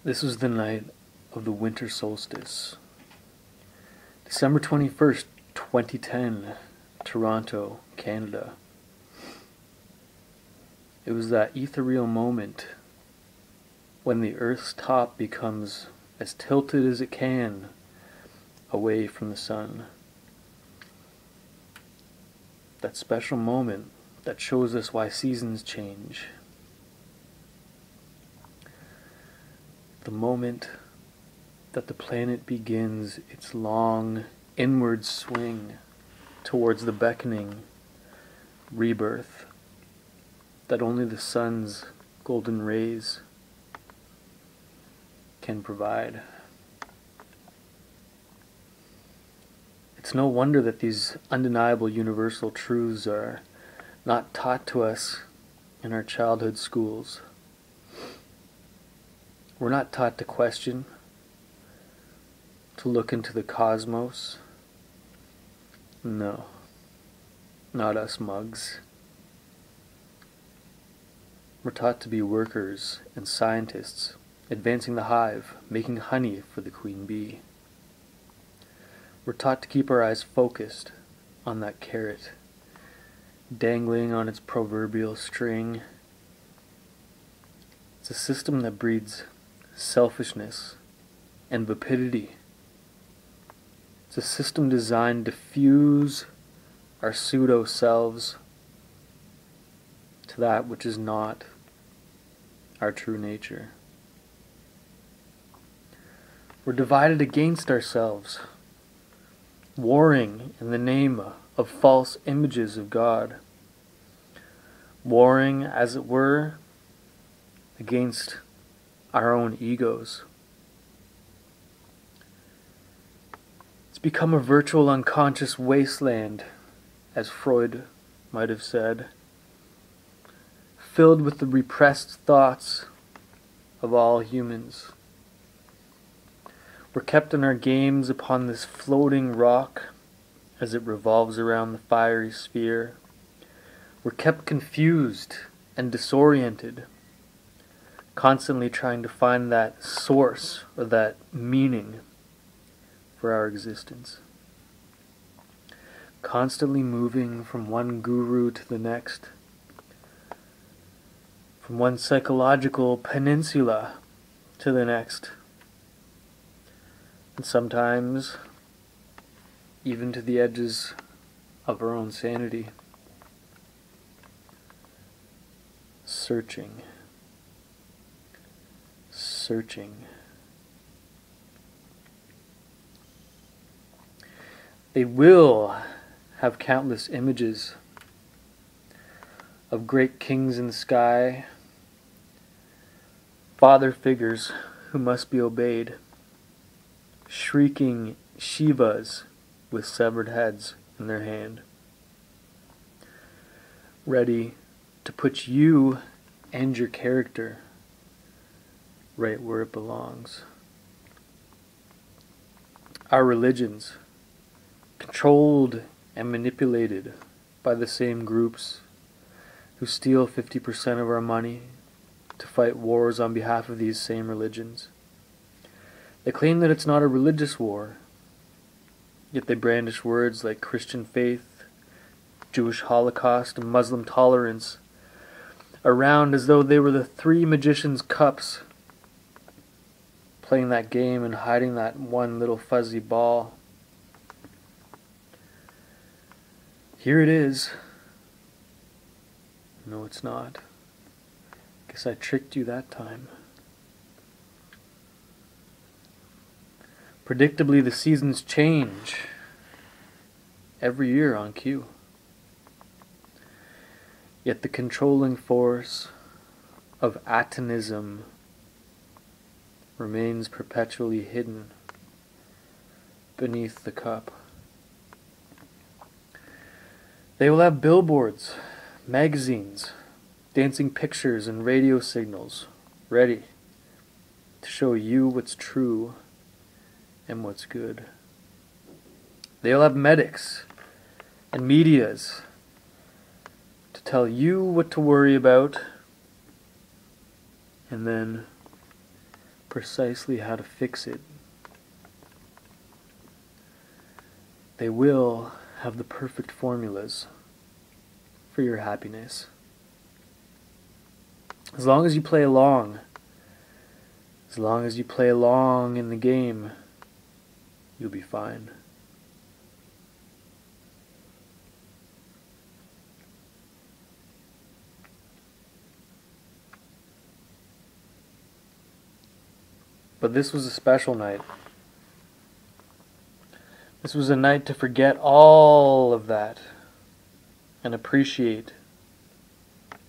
This was the night of the winter solstice. December 21st, 2010, Toronto, Canada. It was that ethereal moment when the Earth's top becomes as tilted as it can away from the sun. That special moment that shows us why seasons change. The moment that the planet begins its long inward swing towards the beckoning rebirth that only the sun's golden rays can provide. It's no wonder that these undeniable universal truths are not taught to us in our childhood schools. We're not taught to question, to look into the cosmos. No, not us mugs. We're taught to be workers and scientists, advancing the hive, making honey for the queen bee. We're taught to keep our eyes focused on that carrot, dangling on its proverbial string. It's a system that breeds selfishness and vapidity. It's a system designed to fuse our pseudo-selves to that which is not our true nature. We're divided against ourselves, warring in the name of false images of God, warring, as it were, against our own egos. It's become a virtual unconscious wasteland, as Freud might have said, filled with the repressed thoughts of all humans. We're kept in our games upon this floating rock as it revolves around the fiery sphere. We're kept confused and disoriented, constantly trying to find that source or that meaning for our existence. Constantly moving from one guru to the next, from one psychological peninsula to the next, and sometimes even to the edges of our own sanity. Searching. They will have countless images of great kings in the sky, father figures who must be obeyed, shrieking Shivas with severed heads in their hand, ready to put you and your character right where it belongs. Our religions, controlled and manipulated by the same groups who steal 50% of our money to fight wars on behalf of these same religions. They claim that it's not a religious war, yet they brandish words like Christian faith, Jewish Holocaust, and Muslim tolerance around as though they were the three magicians' cups, playing that game and hiding that one little fuzzy ball. Here it is. No, it's not. Guess I tricked you that time. Predictably, the seasons change every year on cue. Yet the controlling force of atenism remains perpetually hidden beneath the cup. They will have billboards, magazines, dancing pictures, and radio signals ready to show you what's true and what's good. They'll have medics and medias to tell you what to worry about and then precisely how to fix it. They will have the perfect formulas for your happiness. As long as you play along, as long as you play along in the game, you'll be fine. But this was a special night. This was a night to forget all of that and appreciate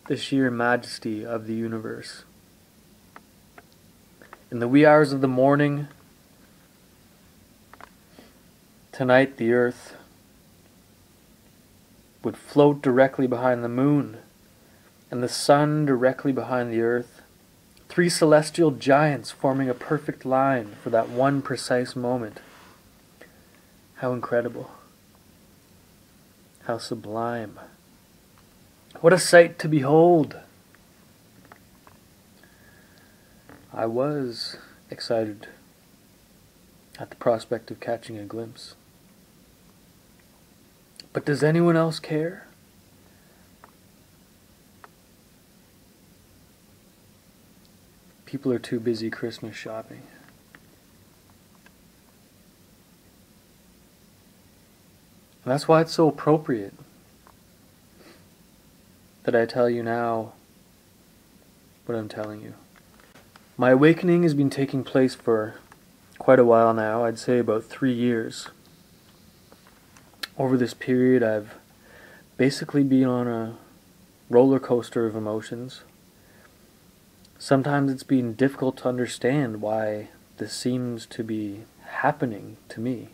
the sheer majesty of the universe. In the wee hours of the morning, tonight the earth would float directly behind the moon, and the sun directly behind the earth. 3 celestial giants forming a perfect line for that one precise moment. How incredible. How sublime. What a sight to behold. I was excited at the prospect of catching a glimpse. But does anyone else care? People are too busy Christmas shopping. And that's why it's so appropriate that I tell you now what I'm telling you. My awakening has been taking place for quite a while now, I'd say about 3 years. Over this period, I've basically been on a roller coaster of emotions. Sometimes it's been difficult to understand why this seems to be happening to me.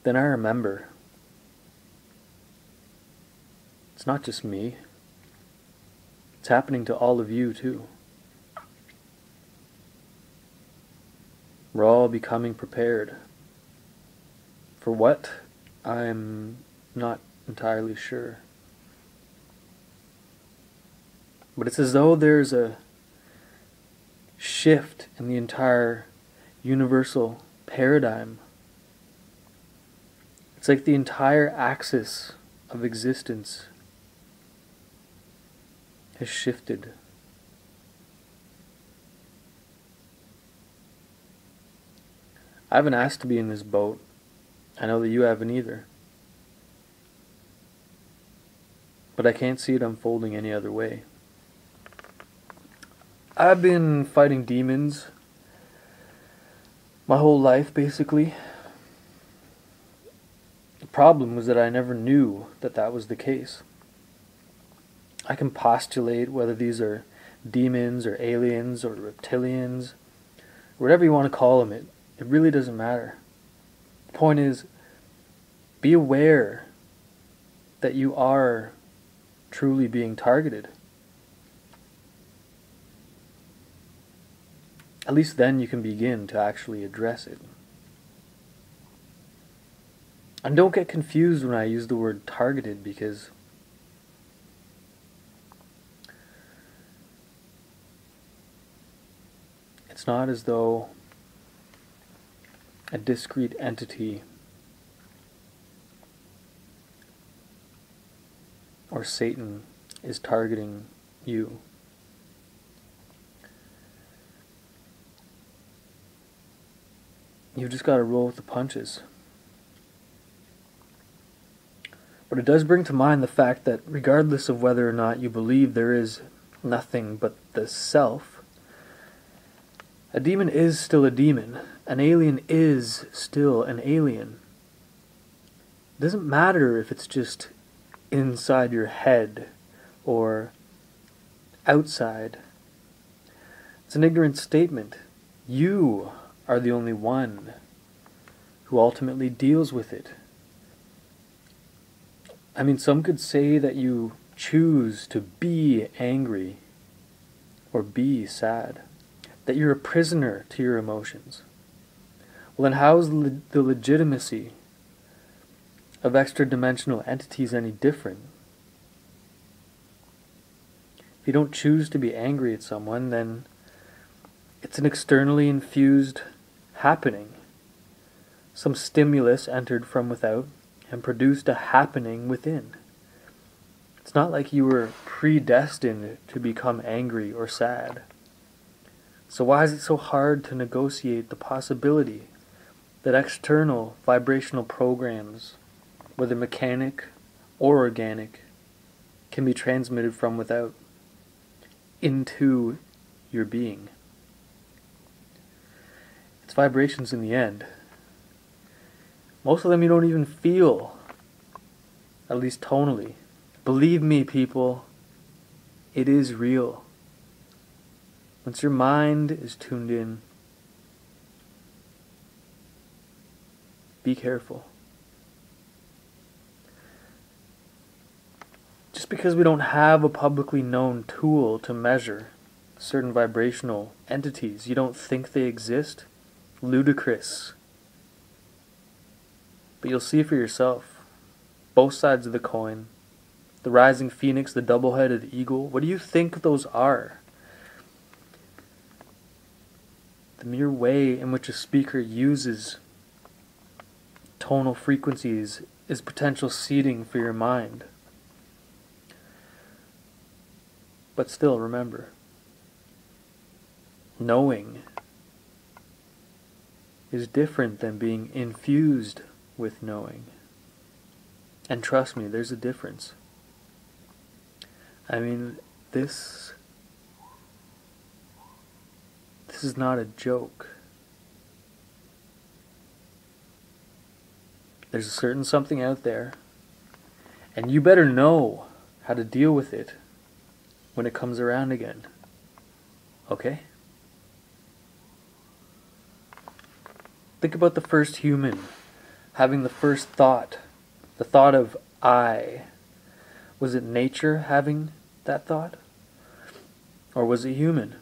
Then I remember, it's not just me. It's happening to all of you too. We're all becoming prepared. For what? I'm not entirely sure. But it's as though there's a shift in the entire universal paradigm. It's like the entire axis of existence has shifted. I haven't asked to be in this boat. I know that you haven't either. But I can't see it unfolding any other way. I've been fighting demons my whole life, basically. The problem was that I never knew that that was the case. I can postulate whether these are demons or aliens or reptilians, whatever you want to call them, it really doesn't matter. The point is, be aware that you are truly being targeted. At least then you can begin to actually address it. And don't get confused when I use the word targeted, because it's not as though a discrete entity or Satan is targeting you. You've just got to roll with the punches. But it does bring to mind the fact that regardless of whether or not you believe there is nothing but the self, a demon is still a demon. An alien is still an alien. It doesn't matter if it's just inside your head or outside. It's an ignorant statement. You are the only one who ultimately deals with it. I mean, some could say that you choose to be angry or be sad, that you're a prisoner to your emotions. Well, then how is the legitimacy of extra-dimensional entities any different? If you don't choose to be angry at someone, then It's an externally infused happening. Some stimulus entered from without and produced a happening within. It's not like you were predestined to become angry or sad. So why is it so hard to negotiate the possibility that external vibrational programs, whether mechanic or organic, can be transmitted from without into your being? It's vibrations in the end. Most of them you don't even feel, at least tonally. Believe me, people, it is real. Once your mind is tuned in, be careful. Just because we don't have a publicly known tool to measure certain vibrational entities, you don't think they exist? Ludicrous. But you'll see for yourself. Both sides of the coin. The rising phoenix, the double-headed eagle. What do you think those are? The mere way in which a speaker uses tonal frequencies is potential seeding for your mind. But still, remember, knowing is different than being infused with knowing. And trust me, there's a difference. I mean, this is not a joke. There's a certain something out there, and you better know how to deal with it when it comes around again. Okay? Think about the first human having the first thought, the thought of I. Was it nature having that thought? Or was it human?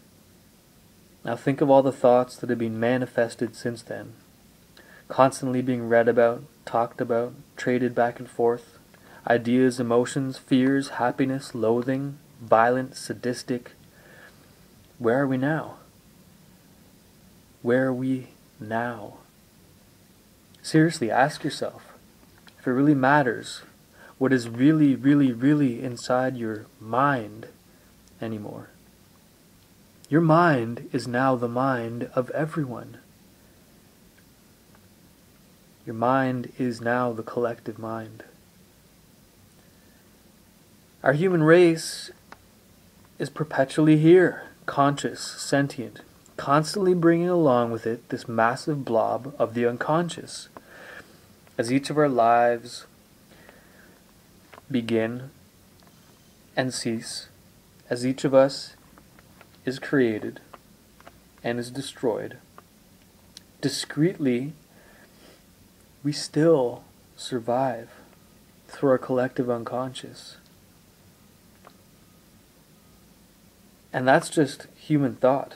Now think of all the thoughts that have been manifested since then, constantly being read about, talked about, traded back and forth. Ideas, emotions, fears, happiness, loathing, violent, sadistic. Where are we now? Where are we now? Seriously, ask yourself, if it really matters, what is really, really, really inside your mind anymore. Your mind is now the mind of everyone. Your mind is now the collective mind. Our human race is perpetually here, conscious, sentient, constantly bringing along with it this massive blob of the unconscious. As each of our lives begin and cease, as each of us is created and is destroyed, discreetly, we still survive through our collective unconscious. And that's just human thought.